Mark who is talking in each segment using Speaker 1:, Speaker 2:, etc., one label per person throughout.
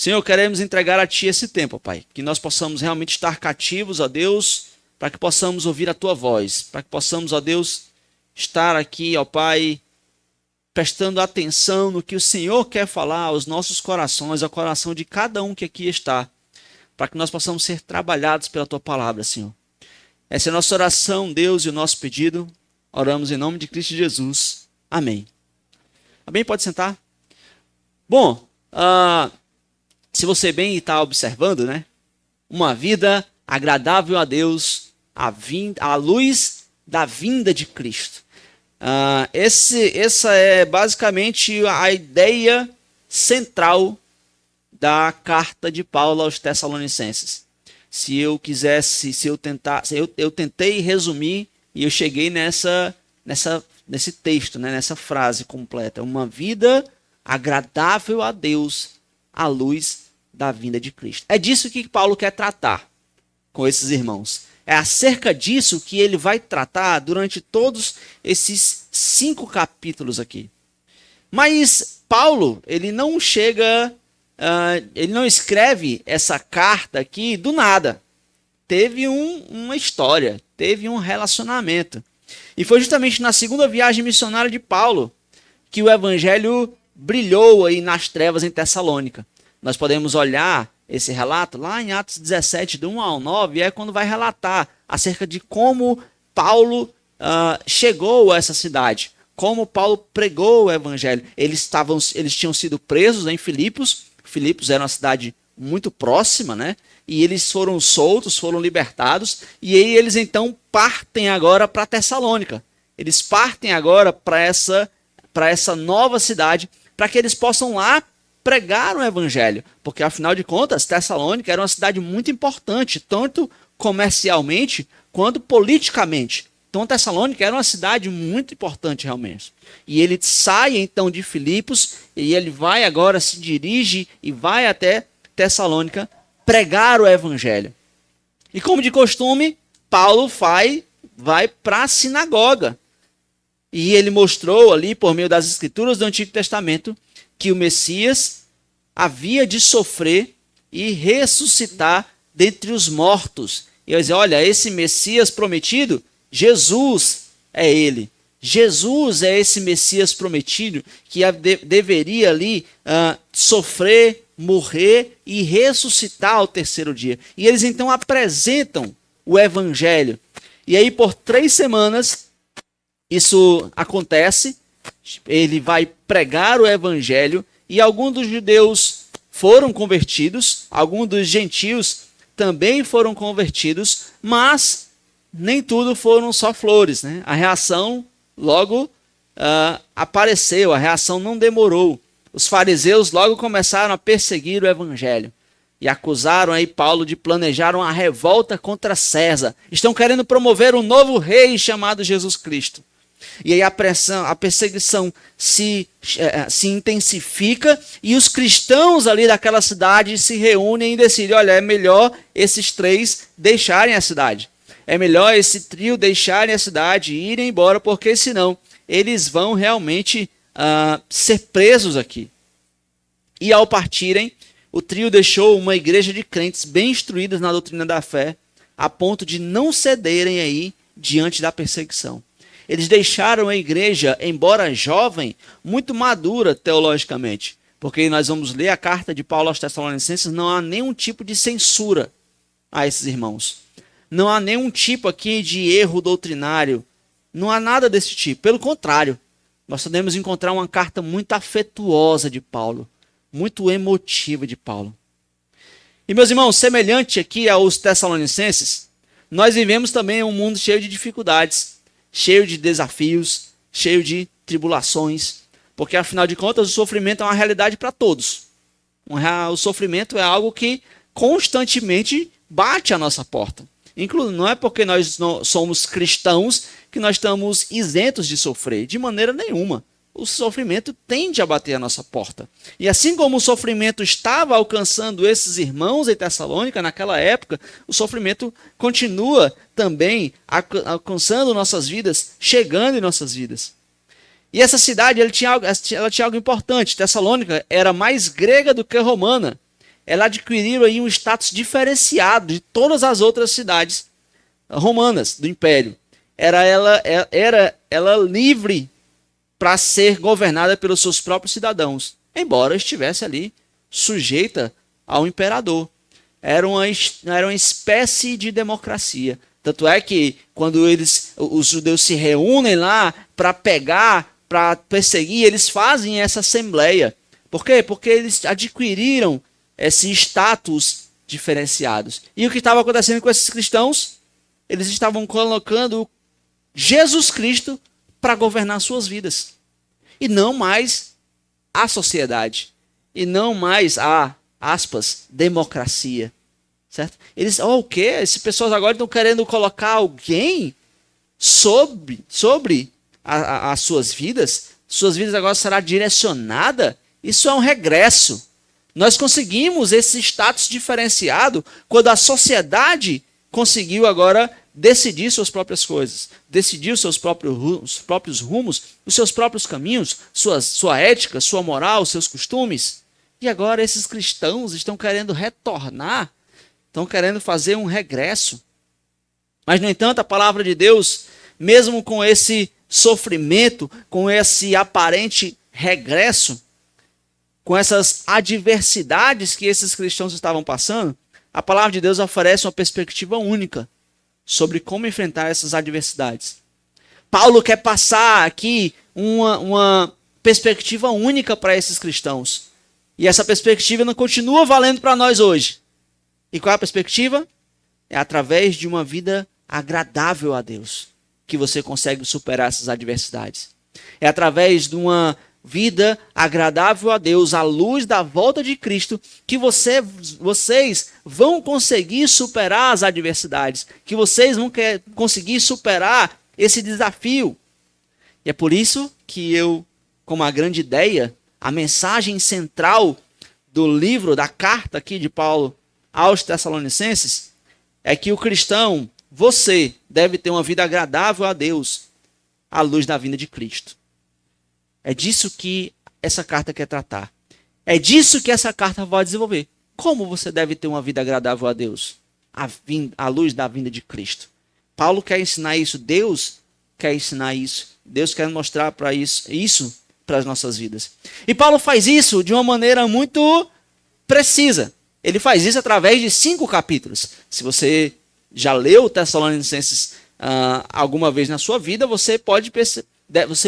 Speaker 1: Senhor, queremos entregar a Ti esse tempo, Pai, que nós possamos realmente estar cativos, ó Deus, para que possamos ouvir a Tua voz, para que possamos, ó Deus, estar aqui, ó Pai, prestando atenção no que o Senhor quer falar aos nossos corações, ao coração de cada um que aqui está, para que nós possamos ser trabalhados pela Tua palavra, Senhor. Essa é a nossa oração, Deus, e o nosso pedido. Oramos em nome de Cristo Jesus. Amém. Amém? Pode sentar. Bom, se você bem está observando, né? Uma vida agradável a Deus, à luz da vinda de Cristo. Essa é basicamente a ideia central da carta de Paulo aos Tessalonicenses. Eu tentei resumir e eu cheguei nesse texto, né, nessa frase completa. Uma vida agradável a Deus à luz da vinda de Cristo. É disso que Paulo quer tratar com esses irmãos. É acerca disso que ele vai tratar durante todos esses 5 capítulos aqui. Mas Paulo, ele não escreve essa carta aqui do nada. Teve uma história, teve um relacionamento. E foi justamente na segunda viagem missionária de Paulo que o evangelho brilhou aí nas trevas em Tessalônica. Nós podemos olhar esse relato lá em Atos 17, do 1 ao 9, é quando vai relatar acerca de como Paulo chegou a essa cidade, como Paulo pregou o evangelho. Eles tinham sido presos em Filipos. Filipos era uma cidade muito próxima, né? E eles foram soltos, foram libertados, e aí eles então partem agora para Tessalônica. Eles partem agora para essa nova cidade, para que eles possam lá pregar o evangelho, porque afinal de contas, Tessalônica era uma cidade muito importante, tanto comercialmente quanto politicamente. Então Tessalônica era uma cidade muito importante realmente. E ele sai então de Filipos, e ele vai agora, se dirige e vai até Tessalônica pregar o evangelho. E como de costume, Paulo vai para a sinagoga. E ele mostrou ali, por meio das escrituras do Antigo Testamento, que o Messias havia de sofrer e ressuscitar dentre os mortos. E eu dizia, olha, esse Messias prometido, Jesus é ele. Jesus é esse Messias prometido que deveria ali sofrer, morrer e ressuscitar ao terceiro dia. E eles então apresentam o evangelho. E aí por 3 semanas isso acontece. Ele vai pregar o evangelho e alguns dos judeus foram convertidos, alguns dos gentios também foram convertidos, mas nem tudo foram só flores, né? A reação logo apareceu, a reação não demorou. Os fariseus logo começaram a perseguir o evangelho e acusaram aí Paulo de planejar uma revolta contra César. Estão querendo promover um novo rei chamado Jesus Cristo. E aí a perseguição se intensifica e os cristãos ali daquela cidade se reúnem e decidem, olha, é melhor esses 3 deixarem a cidade. É melhor esse trio deixarem a cidade e irem embora, porque senão eles vão realmente ser presos aqui. E ao partirem, o trio deixou uma igreja de crentes bem instruídas na doutrina da fé, a ponto de não cederem aí diante da perseguição. Eles deixaram a igreja, embora jovem, muito madura teologicamente, porque nós vamos ler a carta de Paulo aos Tessalonicenses, não há nenhum tipo de censura a esses irmãos. Não há nenhum tipo aqui de erro doutrinário, não há nada desse tipo. Pelo contrário, nós podemos encontrar uma carta muito afetuosa de Paulo, muito emotiva de Paulo. E meus irmãos, semelhante aqui aos Tessalonicenses, nós vivemos também um mundo cheio de dificuldades, cheio de desafios, cheio de tribulações, porque afinal de contas o sofrimento é uma realidade para todos. O sofrimento é algo que constantemente bate à nossa porta. Não é porque nós somos cristãos que nós estamos isentos de sofrer, de maneira nenhuma. O sofrimento tende a bater à nossa porta. E assim como o sofrimento estava alcançando esses irmãos em Tessalônica naquela época, o sofrimento continua também alcançando nossas vidas, chegando em nossas vidas. E essa cidade ela tinha algo importante. Tessalônica era mais grega do que romana. ela adquiriu aí um status diferenciado de todas as outras cidades romanas do Império. Era ela livre para ser governada pelos seus próprios cidadãos, embora estivesse ali sujeita ao imperador. Era uma espécie de democracia. Tanto é que quando os judeus se reúnem lá para para perseguir, eles fazem essa assembleia. Por quê? Porque eles adquiriram esse status diferenciados. E o que estava acontecendo com esses cristãos? Eles estavam colocando Jesus Cristo para governar suas vidas. E não mais a sociedade. E não mais a, aspas, democracia. Certo? Eles, o quê? Essas pessoas agora estão querendo colocar alguém sobre as suas vidas? Suas vidas agora será direcionada? Isso é um regresso. Nós conseguimos esse status diferenciado quando a sociedade conseguiu agora decidir suas próprias coisas, decidir os seus próprios rumos, os seus próprios caminhos, sua ética, sua moral, seus costumes. E agora esses cristãos estão querendo retornar, estão querendo fazer um regresso. Mas, no entanto, a palavra de Deus, mesmo com esse sofrimento, com esse aparente regresso, com essas adversidades que esses cristãos estavam passando, a palavra de Deus oferece uma perspectiva única sobre como enfrentar essas adversidades. Paulo quer passar aqui uma perspectiva única para esses cristãos. E essa perspectiva não continua valendo para nós hoje. E qual é a perspectiva? É através de uma vida agradável a Deus que você consegue superar essas adversidades. É através de uma vida agradável a Deus, à luz da volta de Cristo, que vocês vão conseguir superar as adversidades, que vocês vão conseguir superar esse desafio. E é por isso que como a grande ideia, a mensagem central do livro, da carta aqui de Paulo aos Tessalonicenses, é que o cristão, você, deve ter uma vida agradável a Deus, à luz da vinda de Cristo. É disso que essa carta quer tratar. É disso que essa carta vai desenvolver. Como você deve ter uma vida agradável a Deus? À luz da vinda de Cristo. Paulo quer ensinar isso. Deus quer ensinar isso. Deus quer mostrar para isso para as nossas vidas. E Paulo faz isso de uma maneira muito precisa. Ele faz isso através de 5 capítulos. Se você já leu Tessalonicenses alguma vez na sua vida, você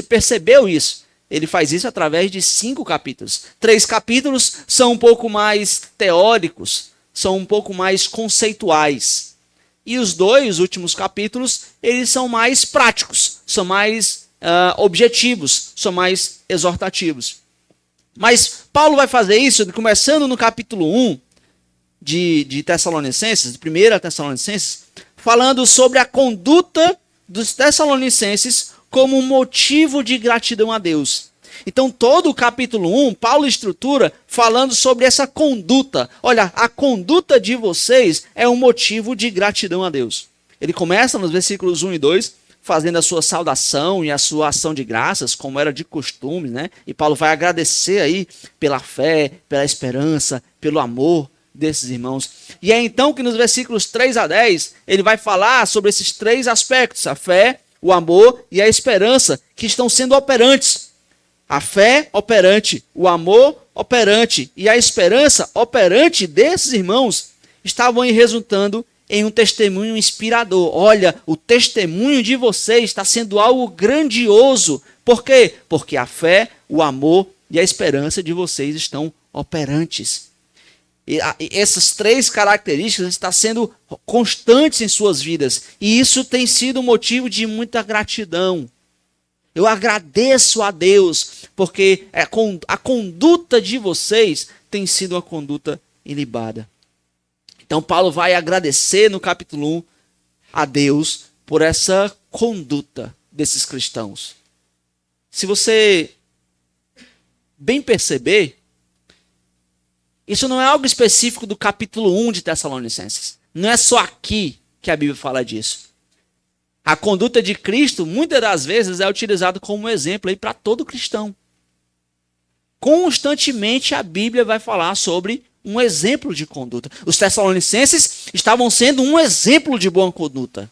Speaker 1: percebeu isso. Ele faz isso através de 5 capítulos. 3 capítulos são um pouco mais teóricos, são um pouco mais conceituais. E os 2 últimos capítulos, eles são mais práticos, são mais objetivos, são mais exortativos. Mas Paulo vai fazer isso começando no capítulo 1 de Tessalonicenses, de 1 Tessalonicenses, falando sobre a conduta dos Tessalonicenses como um motivo de gratidão a Deus. Então, todo o capítulo 1, Paulo estrutura falando sobre essa conduta. Olha, a conduta de vocês é um motivo de gratidão a Deus. Ele começa nos versículos 1 e 2, fazendo a sua saudação e a sua ação de graças, como era de costume, né? E Paulo vai agradecer aí pela fé, pela esperança, pelo amor desses irmãos. E é então que nos versículos 3 a 10, ele vai falar sobre esses 3 aspectos, a fé, o amor e a esperança, que estão sendo operantes. A fé operante, o amor operante e a esperança operante desses irmãos estavam aí resultando em um testemunho inspirador. Olha, o testemunho de vocês está sendo algo grandioso. Por quê? Porque a fé, o amor e a esperança de vocês estão operantes. E essas 3 características estão sendo constantes em suas vidas. E isso tem sido motivo de muita gratidão. Eu agradeço a Deus, porque a conduta de vocês tem sido uma conduta ilibada. Então Paulo vai agradecer no capítulo 1 a Deus por essa conduta desses cristãos. Se você bem perceber, isso não é algo específico do capítulo 1 de Tessalonicenses. Não é só aqui que a Bíblia fala disso. A conduta de Cristo, muitas das vezes, é utilizada como exemplo para todo cristão. Constantemente a Bíblia vai falar sobre um exemplo de conduta. Os Tessalonicenses estavam sendo um exemplo de boa conduta.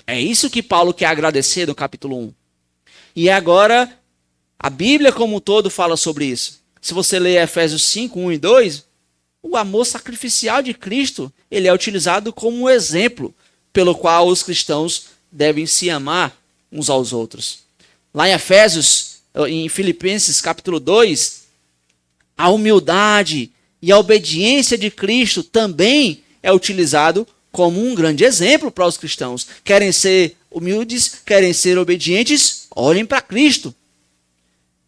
Speaker 1: É isso que Paulo quer agradecer no capítulo 1. E agora, a Bíblia como um todo fala sobre isso. Se você ler Efésios 5, 1 e 2, o amor sacrificial de Cristo, ele é utilizado como um exemplo pelo qual os cristãos devem se amar uns aos outros. Lá em Efésios, em Filipenses capítulo 2, a humildade e a obediência de Cristo também é utilizado como um grande exemplo para os cristãos. Querem ser humildes, querem ser obedientes, olhem para Cristo.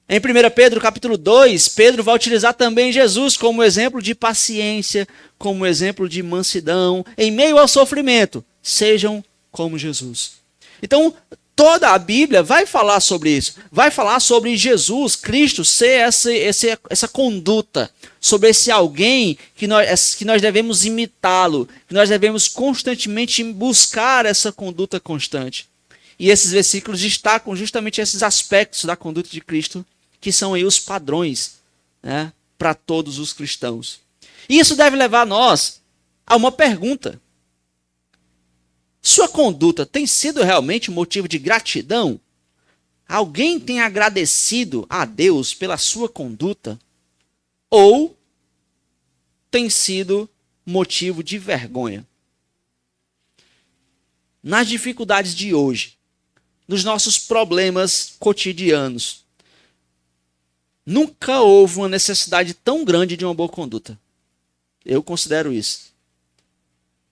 Speaker 1: Em 1 Pedro capítulo 2, Pedro vai utilizar também Jesus como exemplo de paciência, como exemplo de mansidão, em meio ao sofrimento. Sejam como Jesus. Então, toda a Bíblia vai falar sobre isso. Vai falar sobre Jesus, Cristo, ser essa conduta, sobre esse alguém que nós devemos imitá-lo, que nós devemos constantemente buscar essa conduta constante. E esses versículos destacam justamente esses aspectos da conduta de Cristo, que são aí os padrões, né, para todos os cristãos. E isso deve levar nós a uma pergunta. Sua conduta tem sido realmente motivo de gratidão? Alguém tem agradecido a Deus pela sua conduta? Ou tem sido motivo de vergonha? Nas dificuldades de hoje, nos nossos problemas cotidianos, nunca houve uma necessidade tão grande de uma boa conduta. Eu considero isso.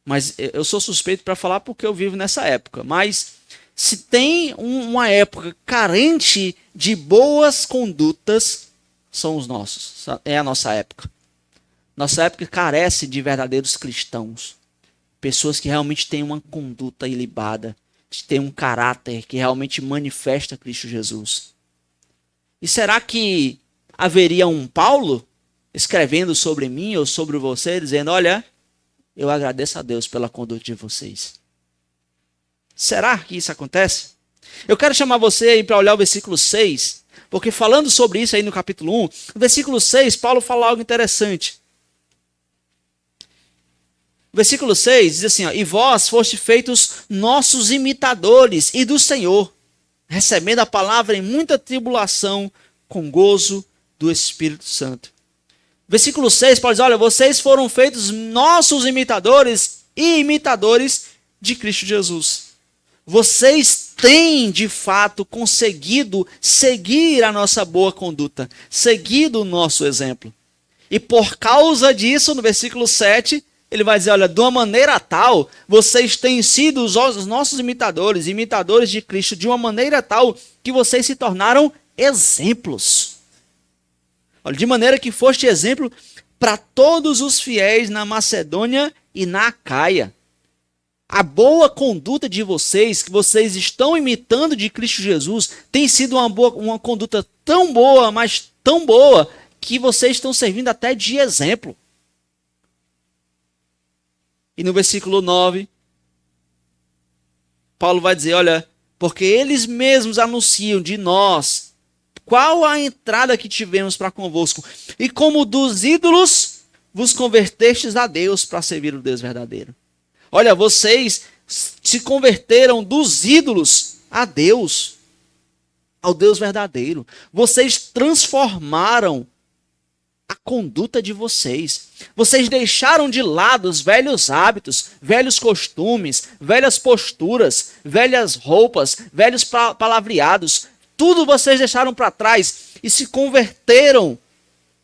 Speaker 1: Mas eu sou suspeito para falar porque eu vivo nessa época. Mas se tem uma época carente de boas condutas, são os nossos. É a nossa época. Nossa época carece de verdadeiros cristãos. Pessoas que realmente têm uma conduta ilibada, que têm um caráter que realmente manifesta Cristo Jesus. E será que haveria um Paulo escrevendo sobre mim ou sobre você, dizendo, olha, eu agradeço a Deus pela conduta de vocês? Será que isso acontece? Eu quero chamar você aí para olhar o versículo 6, porque falando sobre isso aí no capítulo 1, no versículo 6, Paulo fala algo interessante. O versículo 6 diz assim, ó, e vós foste feitos nossos imitadores e do Senhor, recebendo a palavra em muita tribulação, com gozo do Espírito Santo. Versículo 6, Paulo diz, olha, vocês foram feitos nossos imitadores e imitadores de Cristo Jesus. Vocês têm, de fato, conseguido seguir a nossa boa conduta, seguido o nosso exemplo. E por causa disso, no versículo 7, ele vai dizer, olha, de uma maneira tal, vocês têm sido os nossos imitadores, imitadores de Cristo, de uma maneira tal que vocês se tornaram exemplos. Olha, de maneira que foste exemplo para todos os fiéis na Macedônia e na Acaia. A boa conduta de vocês, que vocês estão imitando de Cristo Jesus, tem sido uma conduta tão boa, mas tão boa, que vocês estão servindo até de exemplo. E no versículo 9, Paulo vai dizer, olha, porque eles mesmos anunciam de nós qual a entrada que tivemos para convosco, e como dos ídolos vos convertestes a Deus para servir o Deus verdadeiro. Olha, vocês se converteram dos ídolos a Deus, ao Deus verdadeiro. Vocês transformaram a conduta de vocês. Vocês deixaram de lado os velhos hábitos, velhos costumes, velhas posturas, velhas roupas, velhos palavreados. Tudo vocês deixaram para trás e se converteram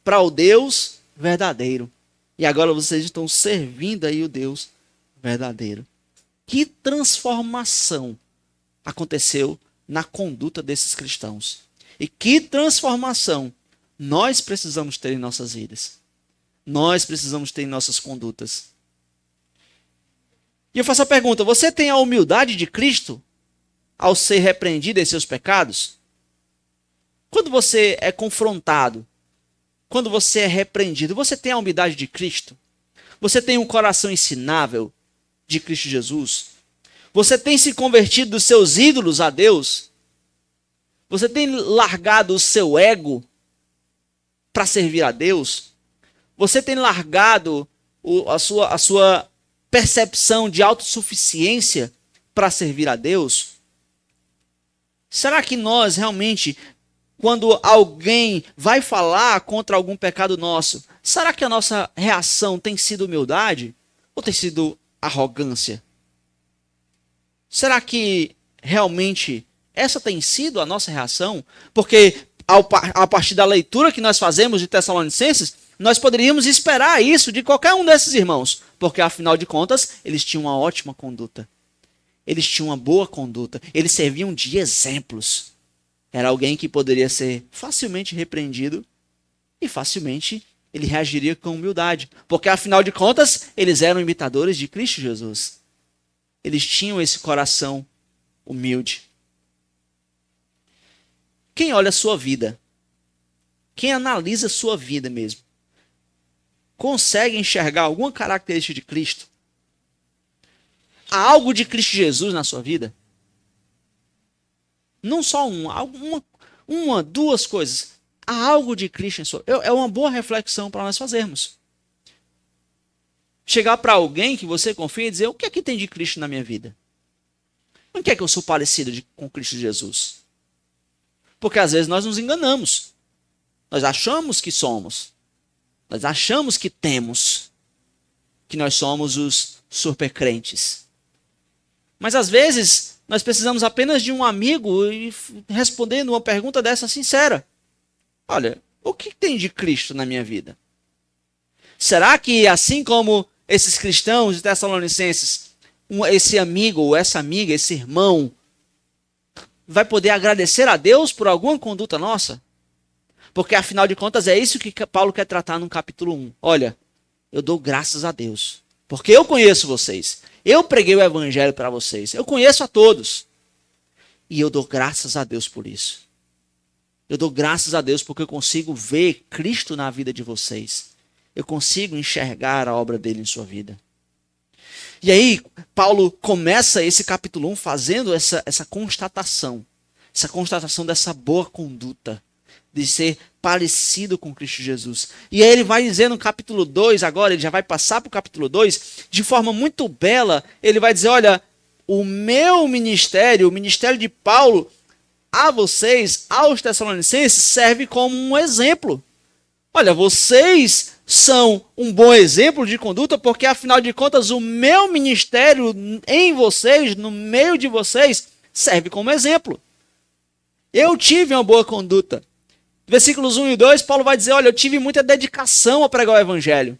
Speaker 1: para o Deus verdadeiro. E agora vocês estão servindo aí o Deus verdadeiro. Que transformação aconteceu na conduta desses cristãos. E que transformação nós precisamos ter em nossas vidas. Nós precisamos ter em nossas condutas. E eu faço a pergunta, você tem a humildade de Cristo ao ser repreendido em seus pecados? Quando você é confrontado, quando você é repreendido, você tem a humildade de Cristo? Você tem um coração ensinável de Cristo Jesus? Você tem se convertido dos seus ídolos a Deus? Você tem largado o seu ego para servir a Deus? Você tem largado a sua percepção de autossuficiência para servir a Deus? Será que nós realmente, quando alguém vai falar contra algum pecado nosso, será que a nossa reação tem sido humildade ou tem sido arrogância? Será que realmente essa tem sido a nossa reação? Porque a partir da leitura que nós fazemos de Tessalonicenses, nós poderíamos esperar isso de qualquer um desses irmãos, porque afinal de contas, eles tinham uma ótima conduta. Eles tinham uma boa conduta, eles serviam de exemplos. Era alguém que poderia ser facilmente repreendido e facilmente ele reagiria com humildade, porque afinal de contas, eles eram imitadores de Cristo Jesus. Eles tinham esse coração humilde. Quem olha a sua vida, quem analisa a sua vida mesmo, consegue enxergar alguma característica de Cristo? Há algo de Cristo Jesus na sua vida? Não só uma, duas coisas. Há algo de Cristo em sua vida. É uma boa reflexão para nós fazermos. Chegar para alguém que você confia e dizer: o que é que tem de Cristo na minha vida? Em que é que eu sou parecido com Cristo Jesus? Porque às vezes nós nos enganamos. Nós achamos que somos. Nós achamos que temos. Que nós somos os supercrentes. Mas às vezes nós precisamos apenas de um amigo e respondendo uma pergunta dessa sincera. Olha, o que tem de Cristo na minha vida? Será que assim como esses cristãos de Tessalonicenses, esse amigo ou essa amiga, esse irmão, vai poder agradecer a Deus por alguma conduta nossa? Porque afinal de contas é isso que Paulo quer tratar no capítulo 1. Olha, eu dou graças a Deus, porque eu conheço vocês. Eu preguei o evangelho para vocês. Eu conheço a todos. E eu dou graças a Deus por isso. Eu dou graças a Deus porque eu consigo ver Cristo na vida de vocês. Eu consigo enxergar a obra dele em sua vida. E aí, Paulo começa esse capítulo 1 fazendo essa constatação. Essa constatação dessa boa conduta. De ser parecido com Cristo Jesus. E aí ele vai dizer no capítulo 2, agora ele já vai passar para o capítulo 2, de forma muito bela, ele vai dizer: olha, o meu ministério, o ministério de Paulo, a vocês, aos Tessalonicenses, serve como um exemplo. Olha, vocês são um bom exemplo de conduta, porque afinal de contas o meu ministério em vocês, no meio de vocês, serve como exemplo. Eu tive uma boa conduta. Versículos 1 e 2, Paulo vai dizer: olha, eu tive muita dedicação a pregar o evangelho.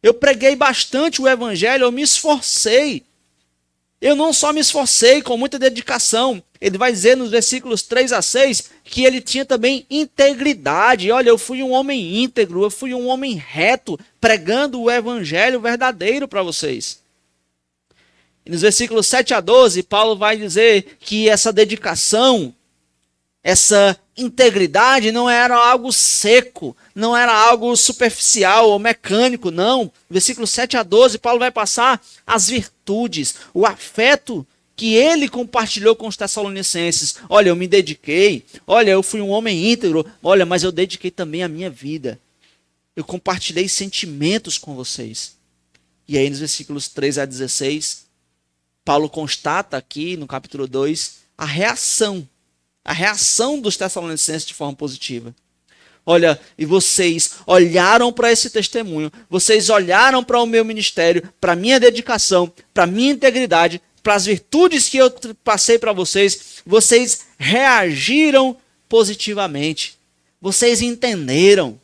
Speaker 1: Eu preguei bastante o evangelho, eu me esforcei. Eu não só me esforcei com muita dedicação, ele vai dizer nos versículos 3 a 6 que ele tinha também integridade. Olha, eu fui um homem íntegro, eu fui um homem reto, pregando o evangelho verdadeiro para vocês. E nos versículos 7 a 12, Paulo vai dizer que essa dedicação, essa integridade não era algo seco, não era algo superficial ou mecânico, não. Versículos 7 a 12, Paulo vai passar as virtudes, o afeto que ele compartilhou com os Tessalonicenses. Olha, eu me dediquei, olha, eu fui um homem íntegro, olha, mas eu dediquei também a minha vida. Eu compartilhei sentimentos com vocês. E aí nos versículos 3 a 16, Paulo constata aqui no capítulo 2 a reação dos Tessalonicenses de forma positiva. Olha, e vocês olharam para esse testemunho, vocês olharam para o meu ministério, para a minha dedicação, para a minha integridade, para as virtudes que eu passei para vocês, vocês reagiram positivamente, vocês entenderam,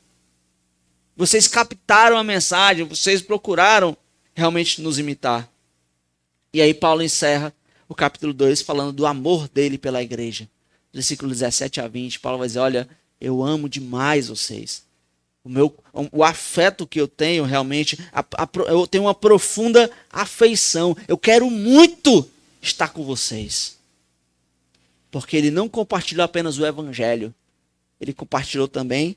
Speaker 1: vocês captaram a mensagem, vocês procuraram realmente nos imitar. E aí Paulo encerra o capítulo 2 falando do amor dele pela igreja. Versículo 17 a 20, Paulo vai dizer: olha, eu amo demais vocês. O afeto que eu tenho realmente, eu tenho uma profunda afeição. Eu quero muito estar com vocês. Porque ele não compartilhou apenas o evangelho, ele compartilhou também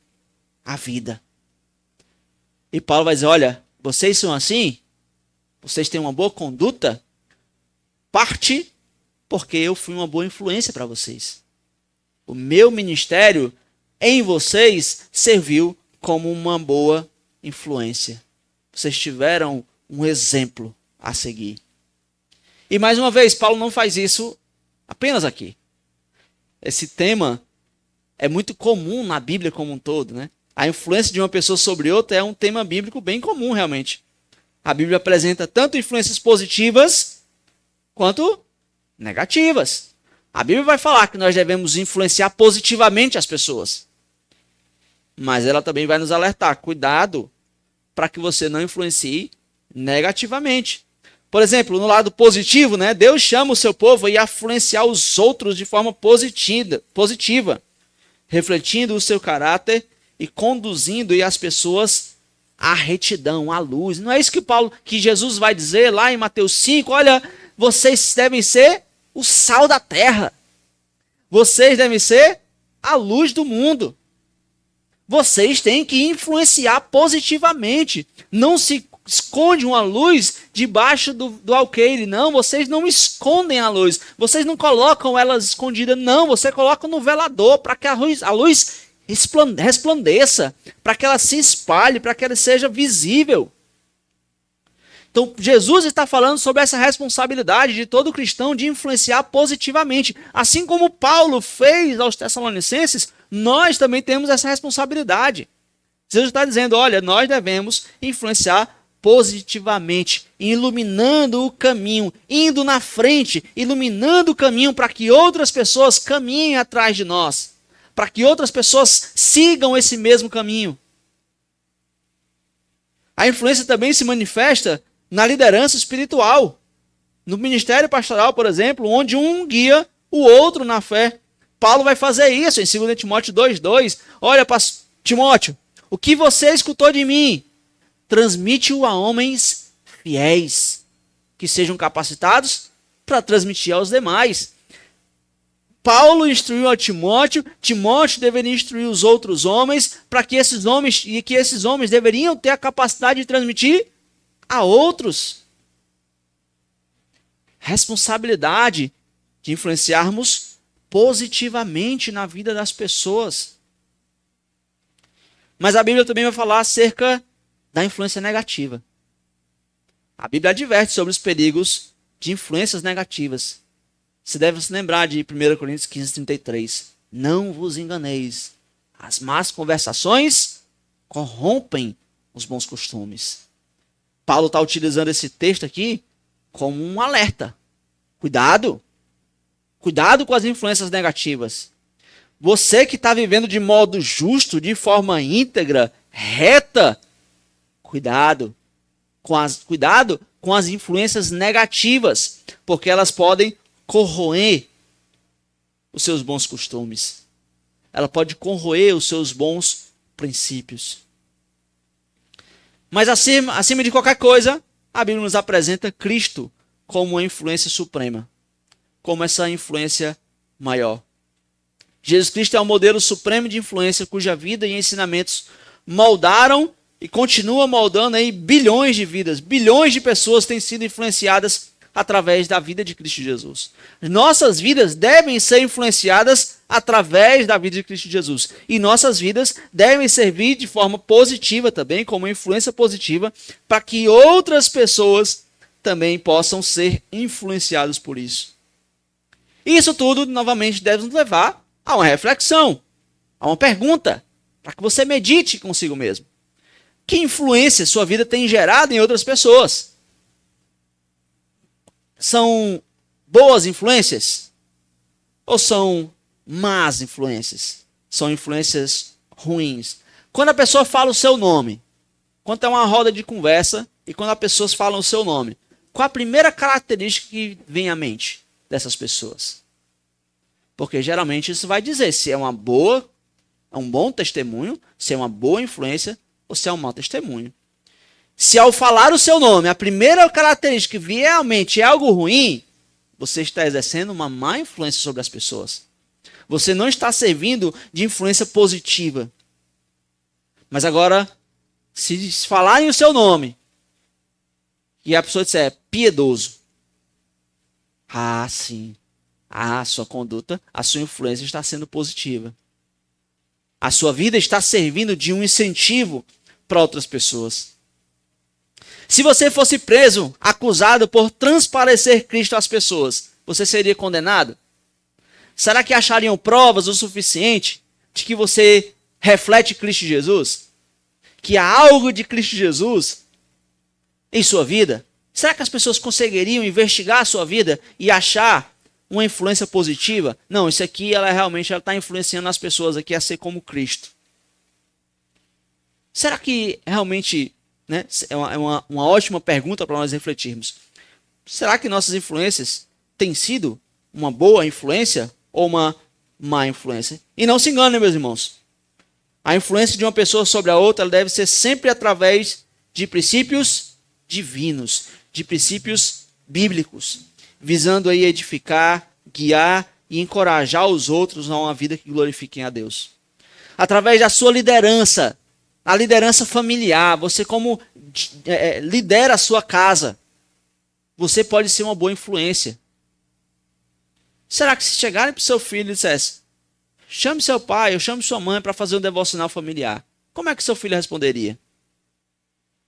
Speaker 1: a vida. E Paulo vai dizer: olha, vocês são assim? Vocês têm uma boa conduta? Parte porque eu fui uma boa influência para vocês. O meu ministério em vocês serviu como uma boa influência. Vocês tiveram um exemplo a seguir. E mais uma vez, Paulo não faz isso apenas aqui. Esse tema é muito comum na Bíblia como um todo, né? A influência de uma pessoa sobre outra é um tema bíblico bem comum, realmente. A Bíblia apresenta tanto influências positivas quanto negativas. A Bíblia vai falar que nós devemos influenciar positivamente as pessoas. Mas ela também vai nos alertar, cuidado para que você não influencie negativamente. Por exemplo, no lado positivo, né, Deus chama o seu povo a influenciar os outros de forma positiva, refletindo o seu caráter e conduzindo as pessoas à retidão, à luz. Não é isso que Jesus vai dizer lá em Mateus 5? Olha, vocês devem ser o sal da terra. Vocês devem ser a luz do mundo. Vocês têm que influenciar positivamente. Não se esconde uma luz debaixo do alqueire. Não, vocês não escondem a luz. Vocês não colocam ela escondida. Não, você coloca no velador para que a luz resplandeça, para que ela se espalhe, para que ela seja visível. Então, Jesus está falando sobre essa responsabilidade de todo cristão de influenciar positivamente. Assim como Paulo fez aos Tessalonicenses, nós também temos essa responsabilidade. Jesus está dizendo, olha, nós devemos influenciar positivamente, iluminando o caminho, indo na frente, iluminando o caminho para que outras pessoas caminhem atrás de nós, para que outras pessoas sigam esse mesmo caminho. A influência também se manifesta na liderança espiritual. No ministério pastoral, por exemplo, onde um guia o outro na fé. Paulo vai fazer isso em 2 Timóteo 2,2. Olha, Timóteo, o que você escutou de mim, transmite-o a homens fiéis, que sejam capacitados para transmitir aos demais. Paulo instruiu a Timóteo, Timóteo deveria instruir os outros homens, para que esses homens deveriam ter a capacidade de transmitir a outros. Responsabilidade de influenciarmos positivamente na vida das pessoas. Mas a Bíblia também vai falar acerca da influência negativa. A Bíblia adverte sobre os perigos de influências negativas. Você deve se lembrar de 1 Coríntios 15:33. Não vos enganeis. As más conversações corrompem os bons costumes. Paulo está utilizando esse texto aqui como um alerta. Cuidado. Cuidado com as influências negativas. Você que está vivendo de modo justo, de forma íntegra, reta, cuidado com as influências negativas, porque elas podem corroer os seus bons costumes. Ela pode corroer os seus bons princípios. Mas acima de qualquer coisa, a Bíblia nos apresenta Cristo como uma influência suprema, como essa influência maior. Jesus Cristo é o modelo supremo de influência cuja vida e ensinamentos moldaram e continuam moldando aí bilhões de vidas, bilhões de pessoas têm sido influenciadas através da vida de Cristo Jesus. Nossas vidas devem ser influenciadas através da vida de Cristo Jesus. E nossas vidas devem servir de forma positiva também, como influência positiva, para que outras pessoas também possam ser influenciadas por isso. Isso tudo, novamente, deve nos levar a uma reflexão, a uma pergunta, para que você medite consigo mesmo. Que influência sua vida tem gerado em outras pessoas? São boas influências? Ou são más influências? São influências ruins? Quando a pessoa fala o seu nome, quando é uma roda de conversa e quando as pessoas falam o seu nome, qual a primeira característica que vem à mente dessas pessoas? Porque geralmente isso vai dizer se é um bom testemunho, se é uma boa influência ou se é um mau testemunho. Se ao falar o seu nome, a primeira característica que vier à mente é algo ruim, você está exercendo uma má influência sobre as pessoas. Você não está servindo de influência positiva. Mas agora, se falarem o seu nome, e a pessoa disser piedoso, sim, a sua conduta, a sua influência está sendo positiva. A sua vida está servindo de um incentivo para outras pessoas. Se você fosse preso, acusado por transparecer Cristo às pessoas, você seria condenado? Será que achariam provas o suficiente de que você reflete Cristo Jesus? Que há algo de Cristo Jesus em sua vida? Será que as pessoas conseguiriam investigar a sua vida e achar uma influência positiva? Não, isso aqui ela realmente está influenciando as pessoas aqui a ser como Cristo. Será que realmente, né, é uma ótima pergunta para nós refletirmos. Será que nossas influências têm sido uma boa influência ou uma má influência? E não se enganem, meus irmãos. A influência de uma pessoa sobre a outra ela deve ser sempre através de princípios divinos, de princípios bíblicos, visando aí edificar, guiar e encorajar os outros a uma vida que glorifiquem a Deus. Através da sua liderança, a liderança familiar, você como lidera a sua casa, você pode ser uma boa influência. Será que se chegarem para o seu filho e dissessem, chame seu pai ou chame sua mãe para fazer um devocional familiar, como é que seu filho responderia?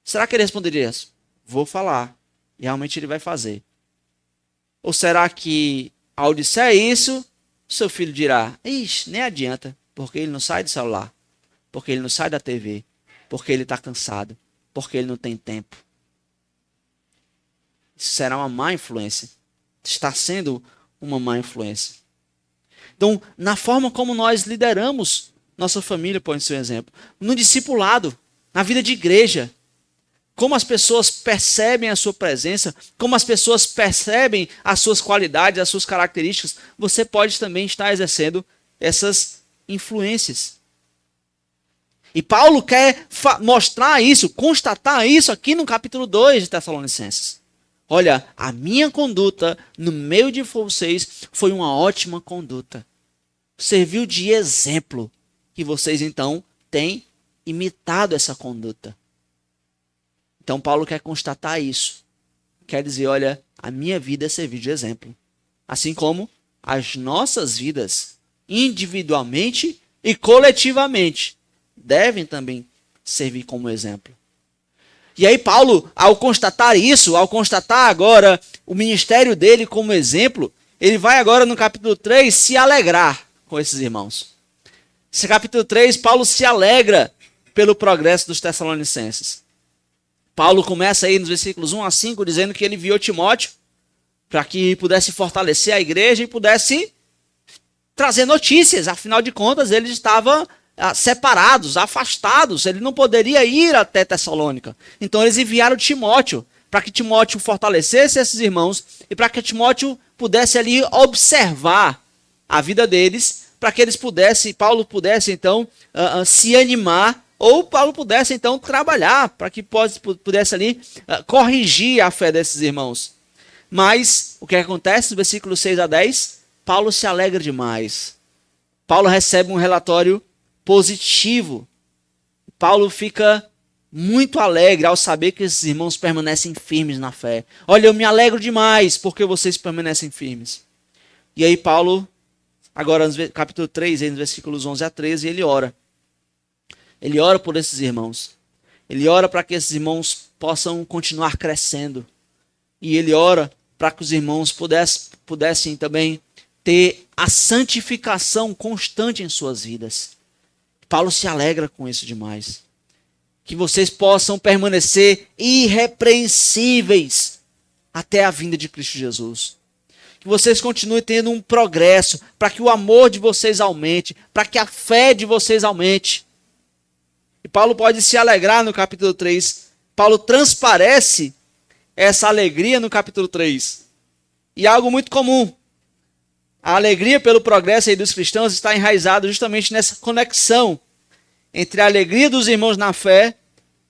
Speaker 1: Será que ele responderia, vou falar, e realmente ele vai fazer? Ou será que ao disser isso, seu filho dirá, ixi, nem adianta, porque ele não sai do celular, porque ele não sai da TV, porque ele está cansado, porque ele não tem tempo? Isso será uma má influência. Está sendo uma má influência. Então, na forma como nós lideramos nossa família, pode ser um exemplo. No discipulado, na vida de igreja, como as pessoas percebem a sua presença, como as pessoas percebem as suas qualidades, as suas características, você pode também estar exercendo essas influências. E Paulo quer mostrar isso, constatar isso aqui no capítulo 2 de Tessalonicenses. Olha, a minha conduta no meio de vocês foi uma ótima conduta. Serviu de exemplo que vocês então têm imitado essa conduta. Então Paulo quer constatar isso. Quer dizer, olha, a minha vida serviu de exemplo. Assim como as nossas vidas, individualmente e coletivamente, devem também servir como exemplo. E aí Paulo, ao constatar isso, ao constatar agora o ministério dele como exemplo, ele vai agora no capítulo 3 se alegrar com esses irmãos. Esse capítulo 3, Paulo se alegra pelo progresso dos Tessalonicenses. Paulo começa aí nos versículos 1 a 5 dizendo que ele enviou Timóteo para que pudesse fortalecer a igreja e pudesse trazer notícias. Afinal de contas, ele estava separados, afastados, ele não poderia ir até Tessalônica. Então eles enviaram Timóteo, para que Timóteo fortalecesse esses irmãos e para que Timóteo pudesse ali observar a vida deles, para que eles pudessem, Paulo pudesse então se animar, ou Paulo pudesse então trabalhar, para que pudesse ali corrigir a fé desses irmãos. Mas o que acontece no versículo 6 a 10? Paulo se alegra demais. Paulo recebe um relatório positivo. Paulo fica muito alegre ao saber que esses irmãos permanecem firmes na fé. Olha, eu me alegro demais porque vocês permanecem firmes. E aí Paulo, agora no capítulo 3, nos versículos 11 a 13, ele ora. Ele ora por esses irmãos. Ele ora para que esses irmãos possam continuar crescendo. E ele ora para que os irmãos pudessem também ter a santificação constante em suas vidas. Paulo se alegra com isso demais. Que vocês possam permanecer irrepreensíveis até a vinda de Cristo Jesus. Que vocês continuem tendo um progresso, para que o amor de vocês aumente, para que a fé de vocês aumente. E Paulo pode se alegrar no capítulo 3. Paulo transparece essa alegria no capítulo 3. E é algo muito comum. A alegria pelo progresso aí dos cristãos está enraizada justamente nessa conexão entre a alegria dos irmãos na fé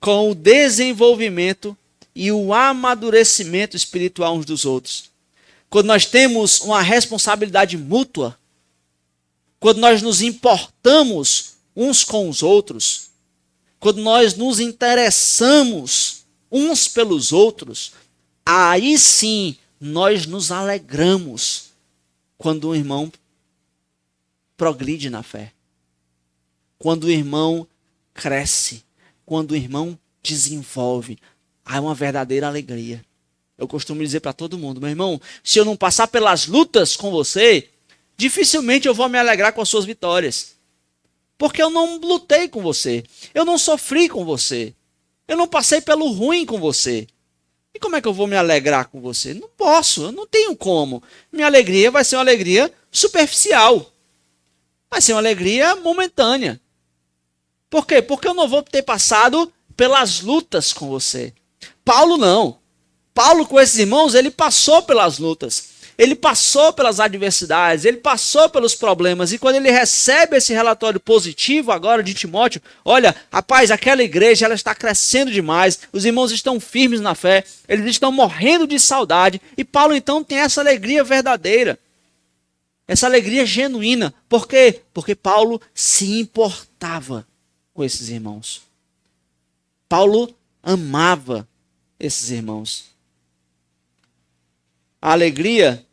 Speaker 1: com o desenvolvimento e o amadurecimento espiritual uns dos outros. Quando nós temos uma responsabilidade mútua, quando nós nos importamos uns com os outros, quando nós nos interessamos uns pelos outros, aí sim nós nos alegramos quando um irmão progride na fé, quando o irmão cresce, quando o irmão desenvolve, há uma verdadeira alegria. Eu costumo dizer para todo mundo, meu irmão, se eu não passar pelas lutas com você, dificilmente eu vou me alegrar com as suas vitórias. Porque eu não lutei com você, eu não sofri com você, eu não passei pelo ruim com você. E como é que eu vou me alegrar com você? Não posso, eu não tenho como. Minha alegria vai ser uma alegria superficial. Vai ser uma alegria momentânea. Por quê? Porque eu não vou ter passado pelas lutas com você. Paulo não. Paulo com esses irmãos, ele passou pelas lutas. Ele passou pelas adversidades, ele passou pelos problemas. E quando ele recebe esse relatório positivo agora de Timóteo, olha, rapaz, aquela igreja ela está crescendo demais, os irmãos estão firmes na fé, eles estão morrendo de saudade. E Paulo então tem essa alegria verdadeira, essa alegria genuína. Por quê? Porque Paulo se importava com esses irmãos. Paulo amava esses irmãos. A alegria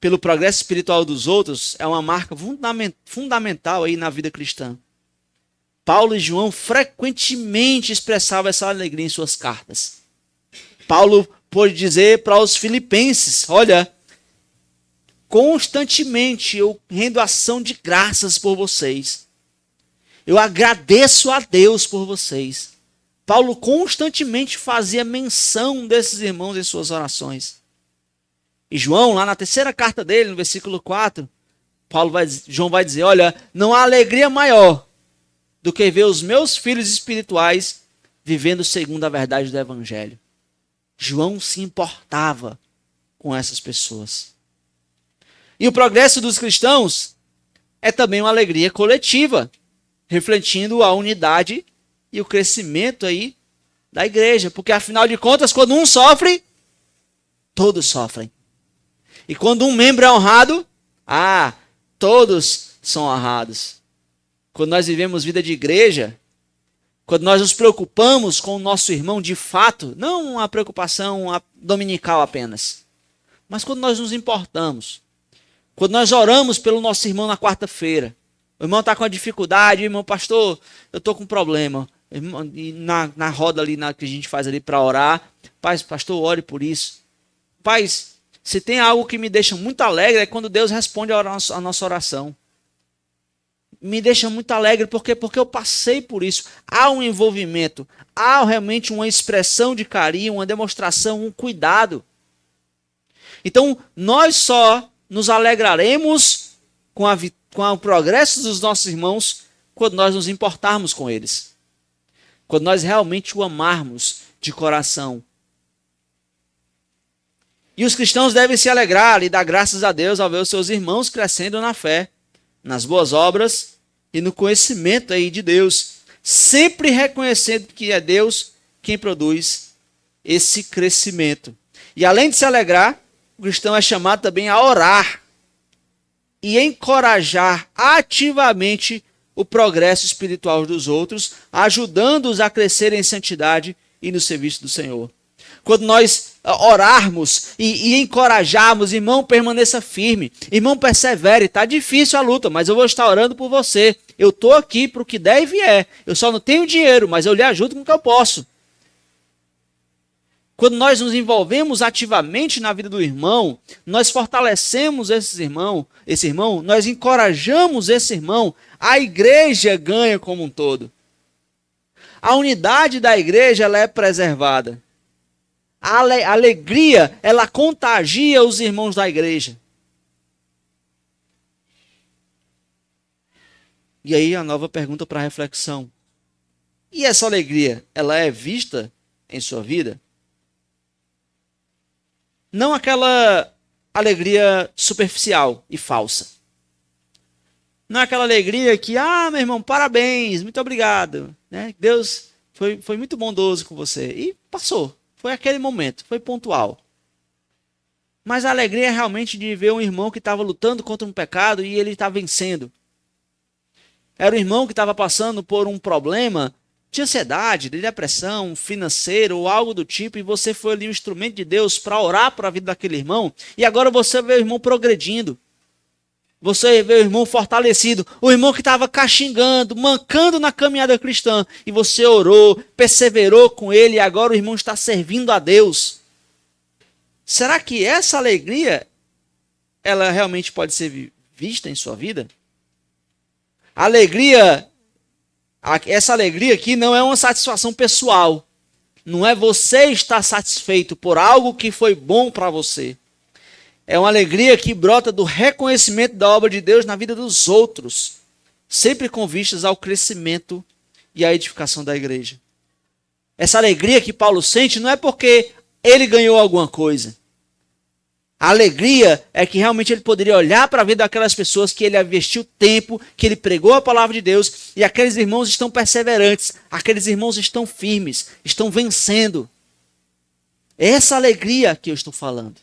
Speaker 1: pelo progresso espiritual dos outros é uma marca fundamental aí na vida cristã. Paulo e João frequentemente expressavam essa alegria em suas cartas. Paulo pôde dizer para os filipenses, olha, constantemente eu rendo ação de graças por vocês. Eu agradeço a Deus por vocês. Paulo constantemente fazia menção desses irmãos em suas orações. E João, lá na terceira carta dele, no versículo 4, João vai dizer, olha, não há alegria maior do que ver os meus filhos espirituais vivendo segundo a verdade do Evangelho. João se importava com essas pessoas. E o progresso dos cristãos é também uma alegria coletiva, refletindo a unidade e o crescimento aí da igreja. Porque, afinal de contas, quando um sofre, todos sofrem. E quando um membro é honrado, todos são honrados. Quando nós vivemos vida de igreja, quando nós nos preocupamos com o nosso irmão de fato, não uma preocupação dominical apenas, mas quando nós nos importamos, quando nós oramos pelo nosso irmão na quarta-feira, o irmão está com uma dificuldade, o irmão, pastor, eu estou com um problema, e na roda ali que a gente faz ali para orar, pastor, ore por isso. Se tem algo que me deixa muito alegre é quando Deus responde a nossa oração. Me deixa muito alegre porque eu passei por isso. Há um envolvimento, há realmente uma expressão de carinho, uma demonstração, um cuidado. Então, nós só nos alegraremos com o progresso dos nossos irmãos quando nós nos importarmos com eles. Quando nós realmente o amarmos de coração. E os cristãos devem se alegrar e dar graças a Deus ao ver os seus irmãos crescendo na fé, nas boas obras e no conhecimento aí de Deus, sempre reconhecendo que é Deus quem produz esse crescimento. E além de se alegrar, o cristão é chamado também a orar e encorajar ativamente o progresso espiritual dos outros, ajudando-os a crescer em santidade e no serviço do Senhor. Quando nós orarmos e encorajarmos, irmão, permaneça firme, irmão, persevere, está difícil a luta, mas eu vou estar orando por você, eu estou aqui para o que der e vier, eu só não tenho dinheiro, mas eu lhe ajudo com o que eu posso. Quando nós nos envolvemos ativamente na vida do irmão, nós fortalecemos esse irmão, nós encorajamos esse irmão, a igreja ganha como um todo. A unidade da igreja ela é preservada. A alegria, ela contagia os irmãos da igreja. E aí a nova pergunta para reflexão. E essa alegria, ela é vista em sua vida? Não aquela alegria superficial e falsa. Não é aquela alegria que, meu irmão, parabéns, muito obrigado. Né? Deus foi muito bondoso com você. E passou. Foi aquele momento, foi pontual. Mas a alegria é realmente de ver um irmão que estava lutando contra um pecado e ele está vencendo. Era um irmão que estava passando por um problema de ansiedade, de depressão, financeiro ou algo do tipo, e você foi ali um instrumento de Deus para orar para a vida daquele irmão, e agora você vê o irmão progredindo. Você vê o irmão fortalecido, o irmão que estava caxingando, mancando na caminhada cristã, e você orou, perseverou com ele, e agora o irmão está servindo a Deus. Será que essa alegria, ela realmente pode ser vista em sua vida? Alegria, essa alegria aqui não é uma satisfação pessoal. Não é você estar satisfeito por algo que foi bom para você. É uma alegria que brota do reconhecimento da obra de Deus na vida dos outros, sempre com vistas ao crescimento e à edificação da igreja. Essa alegria que Paulo sente não é porque ele ganhou alguma coisa. A alegria é que realmente ele poderia olhar para a vida daquelas pessoas que ele investiu tempo, que ele pregou a palavra de Deus, e aqueles irmãos estão perseverantes, aqueles irmãos estão firmes, estão vencendo. É essa alegria que eu estou falando.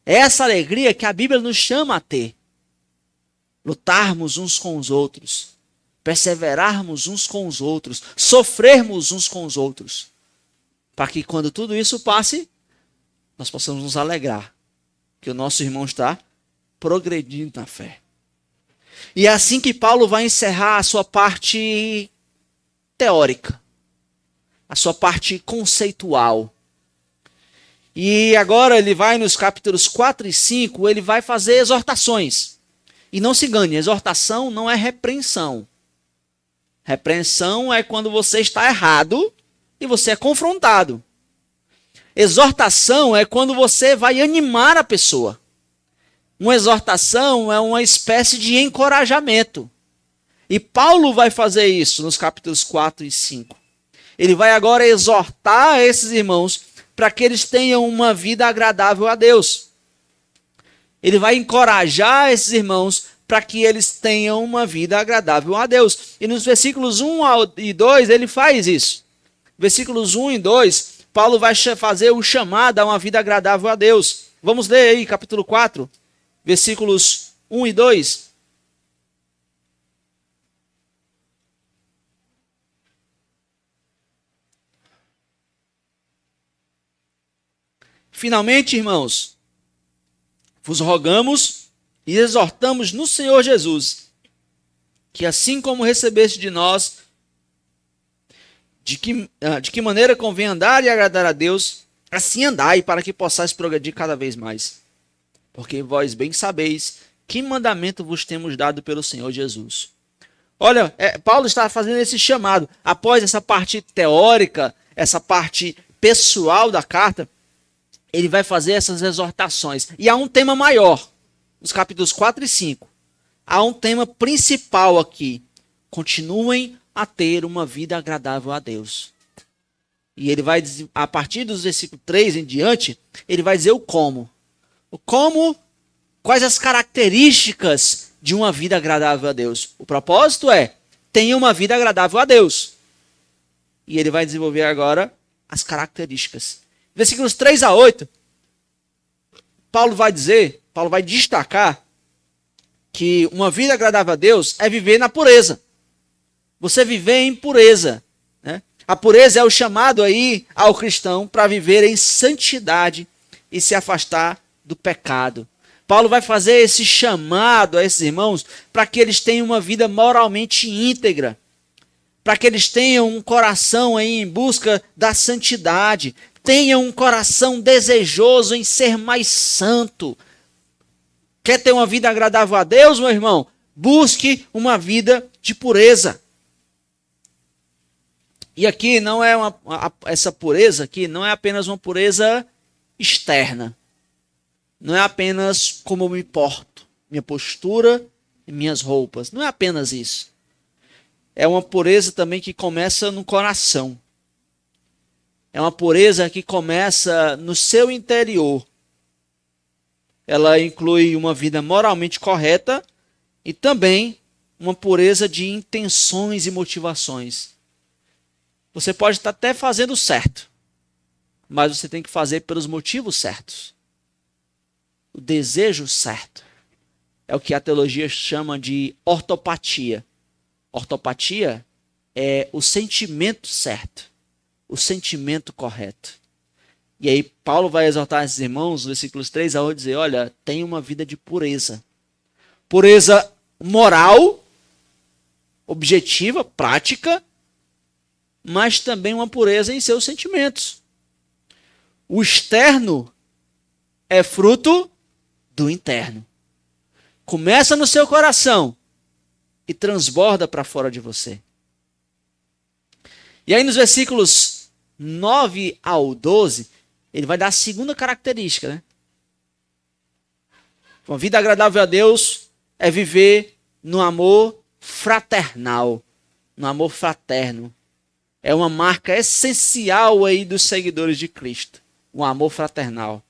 Speaker 1: É essa alegria que a Bíblia nos chama a ter. Lutarmos uns com os outros, perseverarmos uns com os outros, sofrermos uns com os outros, para que quando tudo isso passe, nós possamos nos alegrar que o nosso irmão está progredindo na fé. E é assim que Paulo vai encerrar a sua parte teórica, a sua parte conceitual. E agora ele vai nos capítulos 4 e 5, ele vai fazer exortações. E não se engane, exortação não é repreensão. Repreensão é quando você está errado e você é confrontado. Exortação é quando você vai animar a pessoa. Uma exortação é uma espécie de encorajamento. E Paulo vai fazer isso nos capítulos 4 e 5. Ele vai agora exortar esses irmãos para que eles tenham uma vida agradável a Deus. Ele vai encorajar esses irmãos para que eles tenham uma vida agradável a Deus. E nos versículos 1 e 2 ele faz isso. Versículos 1 e 2, Paulo vai fazer o chamado a uma vida agradável a Deus. Vamos ler aí, capítulo 4, versículos 1 e 2. Finalmente, irmãos, vos rogamos e exortamos no Senhor Jesus, que assim como recebeste de nós, de que maneira convém andar e agradar a Deus, assim andai, para que possais progredir cada vez mais. Porque vós bem sabeis que mandamento vos temos dado pelo Senhor Jesus. Olha, Paulo está fazendo esse chamado. Após essa parte teórica, essa parte pessoal da carta, ele vai fazer essas exortações. E há um tema maior, nos capítulos 4 e 5. Há um tema principal aqui. Continuem a ter uma vida agradável a Deus. E ele vai dizer, a partir dos versículos 3 em diante, ele vai dizer o como. O como, quais as características de uma vida agradável a Deus. O propósito é, tenha uma vida agradável a Deus. E ele vai desenvolver agora as características. Versículos 3 a 8, Paulo vai destacar que uma vida agradável a Deus é viver na pureza. Você viver em pureza. Né? A pureza é o chamado aí ao cristão para viver em santidade e se afastar do pecado. Paulo vai fazer esse chamado a esses irmãos para que eles tenham uma vida moralmente íntegra, para que eles tenham um coração aí em busca da santidade, tenham um coração desejoso em ser mais santo. Quer ter uma vida agradável a Deus, meu irmão? Busque uma vida de pureza. E aqui não é essa pureza aqui não é apenas uma pureza externa. Não é apenas como eu me porto, minha postura e minhas roupas. Não é apenas isso. É uma pureza também que começa no coração. É uma pureza que começa no seu interior. Ela inclui uma vida moralmente correta e também uma pureza de intenções e motivações. Você pode estar até fazendo certo, mas você tem que fazer pelos motivos certos. O desejo certo. É o que a teologia chama de ortopatia. Ortopatia é o sentimento certo. O sentimento correto. E aí Paulo vai exortar esses irmãos, versículos 3 a 8, dizer, olha, tenha uma vida de pureza. Pureza moral, objetiva, prática, mas também uma pureza em seus sentimentos. O externo é fruto do interno. Começa no seu coração e transborda para fora de você. E aí nos versículos 9 ao 12, ele vai dar a segunda característica, né? Uma vida agradável a Deus é viver no amor fraternal, no amor fraterno. É uma marca essencial aí dos seguidores de Cristo, o amor fraternal.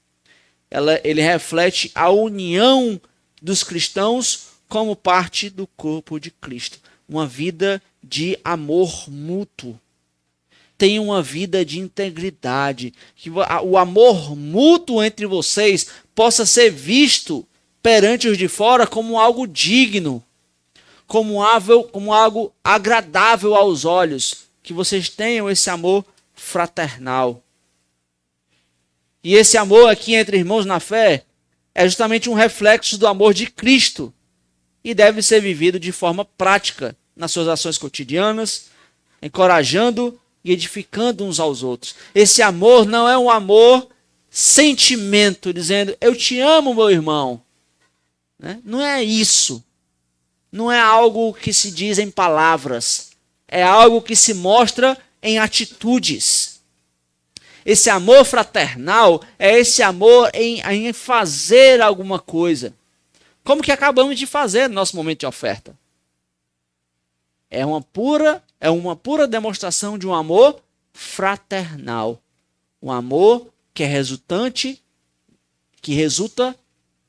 Speaker 1: Ele reflete a união dos cristãos como parte do corpo de Cristo. Uma vida de amor mútuo. Tenha uma vida de integridade. Que o amor mútuo entre vocês possa ser visto perante os de fora como algo digno, como algo agradável aos olhos. Que vocês tenham esse amor fraternal. E esse amor aqui entre irmãos na fé é justamente um reflexo do amor de Cristo e deve ser vivido de forma prática nas suas ações cotidianas, encorajando e edificando uns aos outros. Esse amor não é um amor sentimento, dizendo eu te amo, meu irmão. Né? Não é isso. Não é algo que se diz em palavras. É algo que se mostra em atitudes. Esse amor fraternal é esse amor em fazer alguma coisa. Como que acabamos de fazer no nosso momento de oferta. É uma pura demonstração de um amor fraternal. Um amor que é resultante, que resulta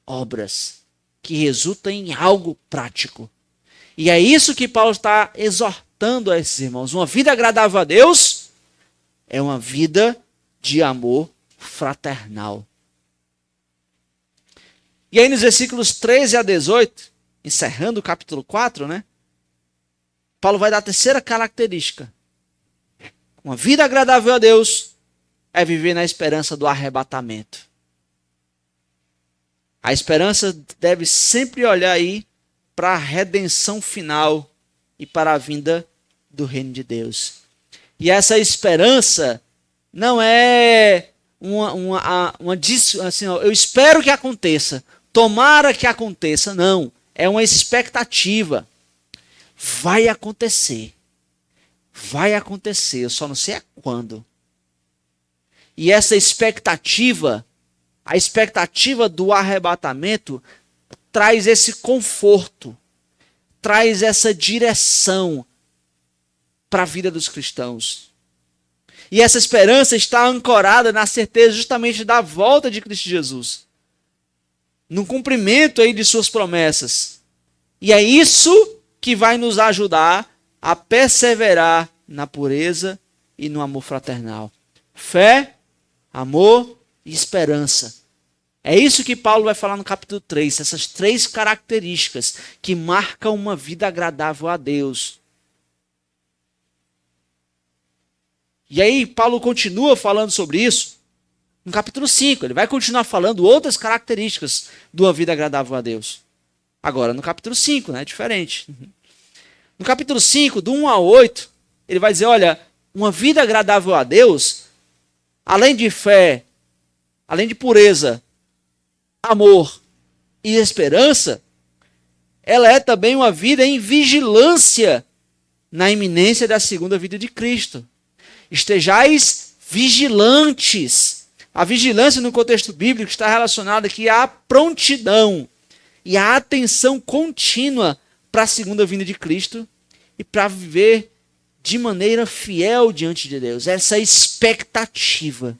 Speaker 1: obras, que resulta em algo prático. E é isso que Paulo está exortando a esses irmãos. Uma vida agradável a Deus é uma vida de amor fraternal. E aí nos versículos 13 a 18, encerrando o capítulo 4, né? Paulo vai dar a terceira característica. Uma vida agradável a Deus é viver na esperança do arrebatamento. A esperança deve sempre olhar aí para a redenção final e para a vinda do reino de Deus. E essa esperança não é assim, ó, eu espero que aconteça, tomara que aconteça. Não, é uma expectativa. Vai acontecer. Vai acontecer, eu só não sei quando. E essa expectativa, a expectativa do arrebatamento, traz esse conforto, traz essa direção para a vida dos cristãos. E essa esperança está ancorada na certeza justamente da volta de Cristo Jesus. No cumprimento aí de suas promessas. E é isso que vai nos ajudar a perseverar na pureza e no amor fraternal. Fé, amor e esperança. É isso que Paulo vai falar no capítulo 3. Essas três características que marcam uma vida agradável a Deus. E aí Paulo continua falando sobre isso no capítulo 5. Ele vai continuar falando outras características de uma vida agradável a Deus. Agora no capítulo 5, né? É diferente. No capítulo 5, do 1 a 8, ele vai dizer, olha, uma vida agradável a Deus, além de fé, além de pureza, amor e esperança, ela é também uma vida em vigilância na iminência da segunda vinda de Cristo. Estejais vigilantes. A vigilância no contexto bíblico está relacionada aqui à prontidão e à atenção contínua para a segunda vinda de Cristo e para viver de maneira fiel diante de Deus. Essa expectativa.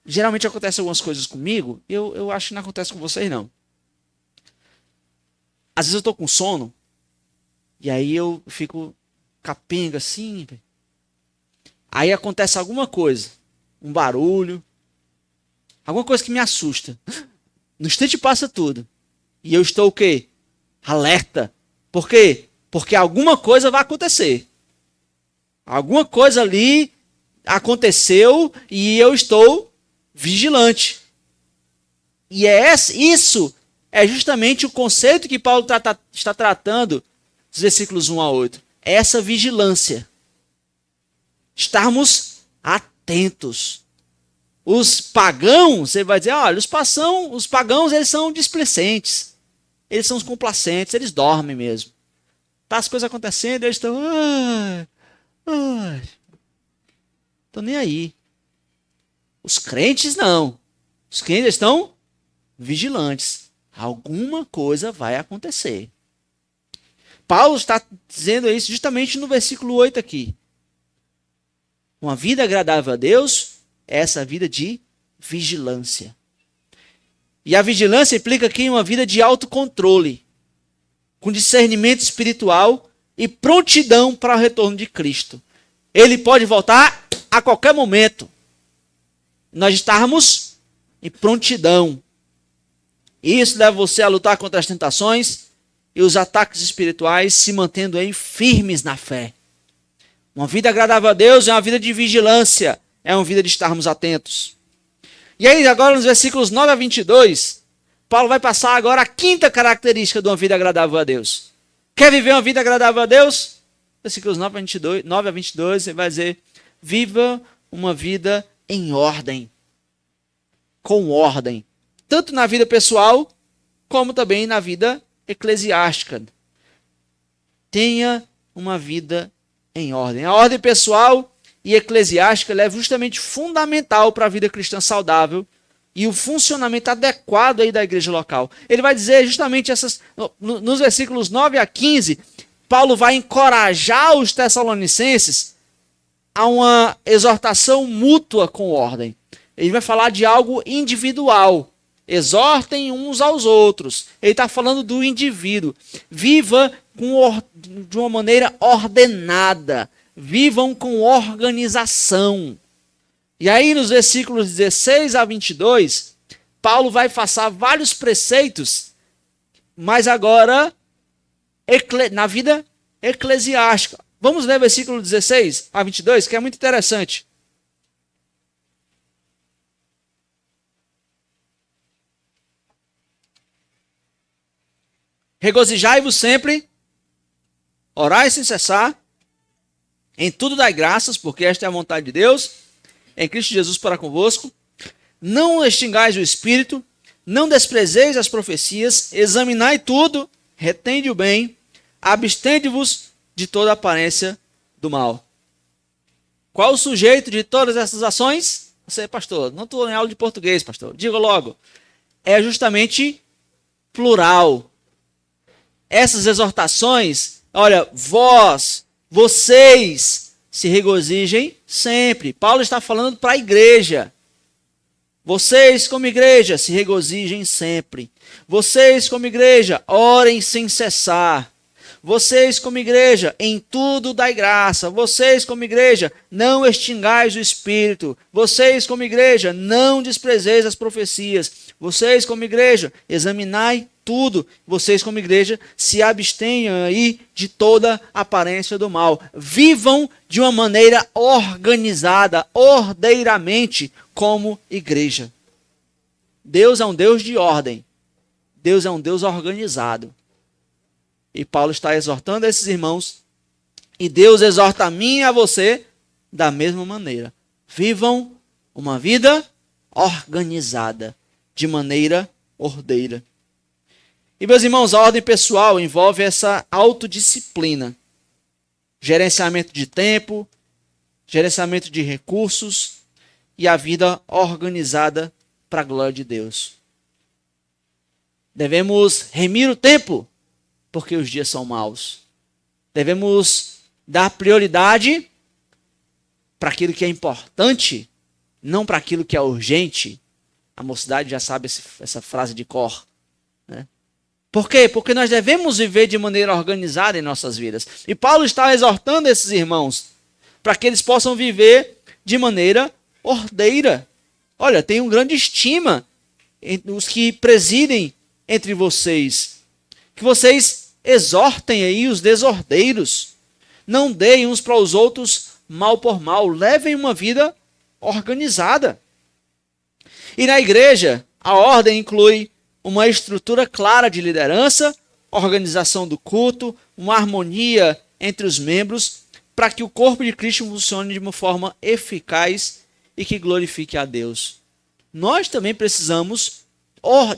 Speaker 1: Geralmente acontece algumas coisas comigo, eu acho que não acontece com vocês não. Às vezes eu estou com sono, e aí eu fico capenga assim. Aí acontece alguma coisa, um barulho, alguma coisa que me assusta. No instante passa tudo. E eu estou o quê? Alerta. Por quê? Porque alguma coisa vai acontecer. Alguma coisa ali aconteceu e eu estou vigilante. E isso é justamente o conceito que Paulo está tratando dos versículos 1 a 8. É essa vigilância. Estarmos atentos. Os pagãos, você vai dizer, olha, os pagãos eles são displicentes. Eles são os complacentes, eles dormem mesmo. Tá as coisas acontecendo, eles estão... Estão nem aí. Os crentes não. Os crentes estão vigilantes. Alguma coisa vai acontecer. Paulo está dizendo isso justamente no versículo 8 aqui. Uma vida agradável a Deus é essa vida de vigilância. E a vigilância implica aqui uma vida de autocontrole, com discernimento espiritual e prontidão para o retorno de Cristo. Ele pode voltar a qualquer momento. Nós estarmos em prontidão. Isso leva você a lutar contra as tentações e os ataques espirituais, se mantendo aí firmes na fé. Uma vida agradável a Deus é uma vida de vigilância, é uma vida de estarmos atentos. E aí, agora nos versículos 9 a 22, Paulo vai passar agora a quinta característica de uma vida agradável a Deus. Quer viver uma vida agradável a Deus? Versículos 9 a 22, ele vai dizer, viva uma vida em ordem. Com ordem. Tanto na vida pessoal, como também na vida eclesiástica. Tenha uma vida em ordem. A ordem pessoal e eclesiástica é justamente fundamental para a vida cristã saudável e o funcionamento adequado aí da igreja local. Ele vai dizer justamente nos versículos 9 a 15, Paulo vai encorajar os tessalonicenses a uma exortação mútua com ordem. Ele vai falar de algo individual. Exortem uns aos outros. Ele está falando do indivíduo. Viva de uma maneira ordenada. Vivam com organização. E aí, nos versículos 16 a 22, Paulo vai passar vários preceitos, mas agora na vida eclesiástica. Vamos ler o versículo 16 a 22, que é muito interessante. Regozijai-vos sempre, orai sem cessar, em tudo dai graças, porque esta é a vontade de Deus, em Cristo Jesus para convosco. Não extingais o Espírito, não desprezeis as profecias, examinai tudo, retende o bem, abstende-vos de toda aparência do mal. Qual o sujeito de todas essas ações? Você, pastor, não estou em aula de português, pastor. Diga logo. É justamente plural. Essas exortações, olha, vocês se regozijem sempre. Paulo está falando para a igreja. Vocês, como igreja, se regozijem sempre. Vocês, como igreja, orem sem cessar. Vocês, como igreja, em tudo dai graça. Vocês, como igreja, não extingais o Espírito. Vocês, como igreja, não desprezeis as profecias. Vocês, como igreja, examinai tudo. Vocês, como igreja, se abstenham aí de toda aparência do mal. Vivam de uma maneira organizada, ordeiramente, como igreja. Deus é um Deus de ordem. Deus é um Deus organizado. E Paulo está exortando esses irmãos. E Deus exorta a mim e a você da mesma maneira. Vivam uma vida organizada, de maneira ordeira. E, meus irmãos, a ordem pessoal envolve essa autodisciplina. Gerenciamento de tempo, gerenciamento de recursos e a vida organizada para a glória de Deus. Devemos remir o tempo, porque os dias são maus. Devemos dar prioridade para aquilo que é importante, não para aquilo que é urgente. A mocidade já sabe essa frase de cor, né? Por quê? Porque nós devemos viver de maneira organizada em nossas vidas. E Paulo está exortando esses irmãos para que eles possam viver de maneira ordeira. Olha, tem uma grande estima entre os que presidem entre vocês. Que vocês exortem aí os desordeiros. Não deem uns para os outros mal por mal. Levem uma vida organizada. E na igreja, a ordem inclui uma estrutura clara de liderança, organização do culto, uma harmonia entre os membros, para que o corpo de Cristo funcione de uma forma eficaz e que glorifique a Deus. Nós também precisamos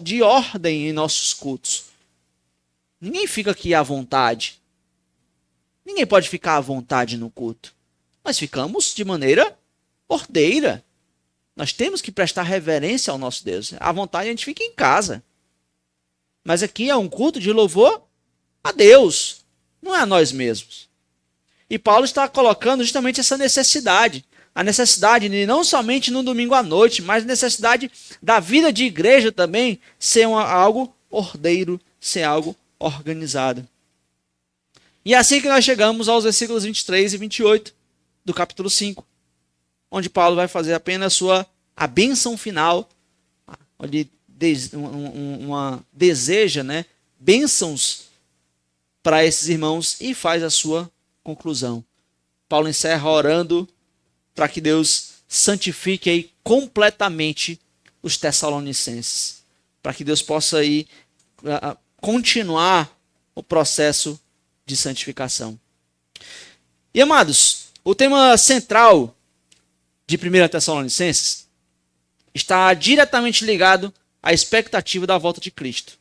Speaker 1: de ordem em nossos cultos. Ninguém fica aqui à vontade. Ninguém pode ficar à vontade no culto. Nós ficamos de maneira ordeira. Nós temos que prestar reverência ao nosso Deus. À vontade a gente fica em casa. Mas aqui é um culto de louvor a Deus, não é a nós mesmos. E Paulo está colocando justamente essa necessidade. A necessidade de não somente no domingo à noite, mas a necessidade da vida de igreja também ser algo ordeiro, ser algo organizado. E é assim que nós chegamos aos versículos 23 e 28 do capítulo 5, onde Paulo vai fazer apenas a bênção final, onde deseja, bênçãos para esses irmãos e faz a sua conclusão. Paulo encerra orando para que Deus santifique aí completamente os tessalonicenses, para que Deus possa aí continuar o processo de santificação. E amados, o tema central de 1 Tessalonicenses está diretamente ligado à expectativa da volta de Cristo.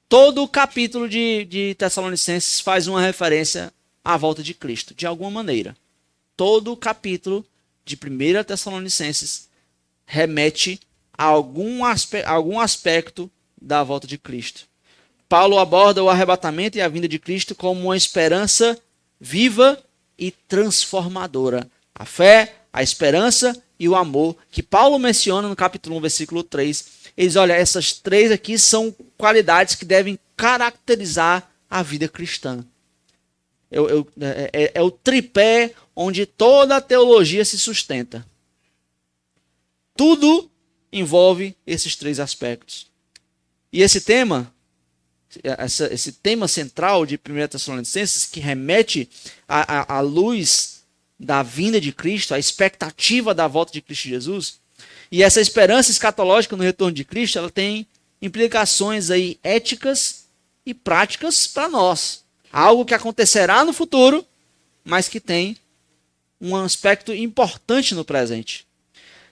Speaker 1: Todo o capítulo de Tessalonicenses faz uma referência à volta de Cristo, de alguma maneira. Todo o capítulo de 1 Tessalonicenses remete a algum aspecto da volta de Cristo. Paulo aborda o arrebatamento e a vinda de Cristo como uma esperança viva e transformadora. A fé, a esperança e o amor, que Paulo menciona no capítulo 1, versículo 3. Ele diz, olha, essas três aqui são qualidades que devem caracterizar a vida cristã. É o tripé onde toda a teologia se sustenta. Tudo envolve esses três aspectos. E esse tema central de 1 Tessalonicenses, que remete à luz da vinda de Cristo, à expectativa da volta de Cristo Jesus, e essa esperança escatológica no retorno de Cristo, ela tem implicações aí éticas e práticas para nós. Algo que acontecerá no futuro, mas que tem um aspecto importante no presente.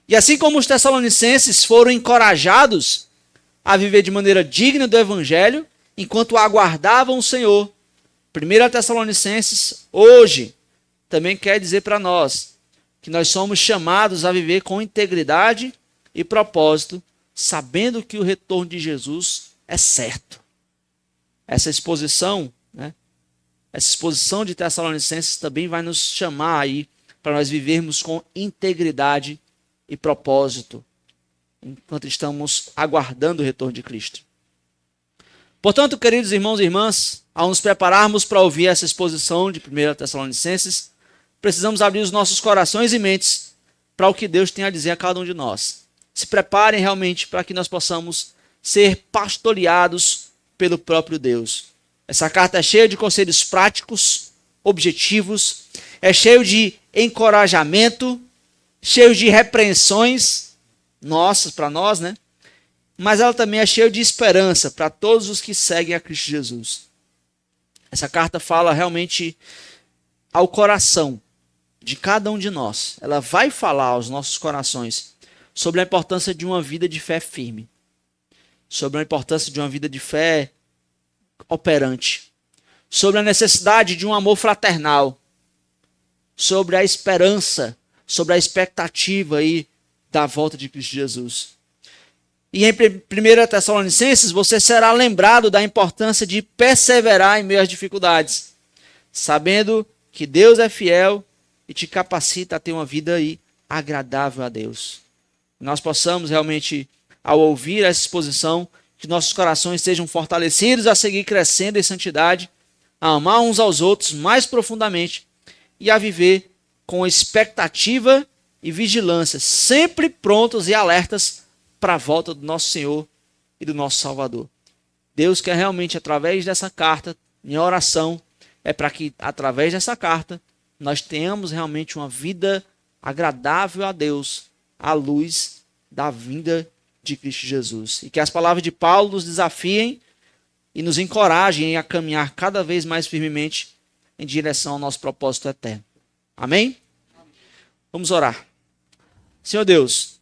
Speaker 1: E assim como os tessalonicenses foram encorajados a viver de maneira digna do Evangelho, enquanto aguardavam o Senhor, 1 Tessalonicenses, hoje, também quer dizer para nós que nós somos chamados a viver com integridade e propósito, sabendo que o retorno de Jesus é certo. Essa exposição de Tessalonicenses também vai nos chamar aí para nós vivermos com integridade e propósito, enquanto estamos aguardando o retorno de Cristo. Portanto, queridos irmãos e irmãs, ao nos prepararmos para ouvir essa exposição de 1 Tessalonicenses, precisamos abrir os nossos corações e mentes para o que Deus tem a dizer a cada um de nós. Se preparem realmente para que nós possamos ser pastoreados pelo próprio Deus. Essa carta é cheia de conselhos práticos, objetivos, é cheio de encorajamento, cheio de repreensões nossas para nós, mas ela também é cheia de esperança para todos os que seguem a Cristo Jesus. Essa carta fala realmente ao coração de cada um de nós. Ela vai falar aos nossos corações sobre a importância de uma vida de fé firme, sobre a importância de uma vida de fé operante, sobre a necessidade de um amor fraternal, sobre a esperança, sobre a expectativa aí da volta de Cristo Jesus. E em 1 Tessalonicenses, você será lembrado da importância de perseverar em meio às dificuldades, sabendo que Deus é fiel e te capacita a ter uma vida aí agradável a Deus. Nós possamos realmente, ao ouvir essa exposição, que nossos corações sejam fortalecidos a seguir crescendo em santidade, a amar uns aos outros mais profundamente e a viver com expectativa e vigilância, sempre prontos e alertas para a volta do nosso Senhor e do nosso Salvador. Deus quer realmente, através dessa carta, minha oração é para que, através dessa carta, nós tenhamos realmente uma vida agradável a Deus, à luz da vinda de Cristo Jesus. E que as palavras de Paulo nos desafiem e nos encorajem a caminhar cada vez mais firmemente em direção ao nosso propósito eterno. Amém? Vamos orar. Senhor Deus,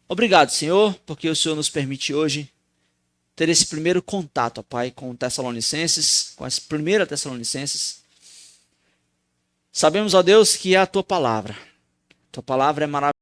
Speaker 1: obrigado, Senhor, porque o Senhor nos permite hoje ter esse primeiro contato, ó Pai, com Tessalonicenses, com essa primeira Tessalonicenses. Sabemos, ó Deus, que é a Tua palavra. Tua palavra é maravilhosa.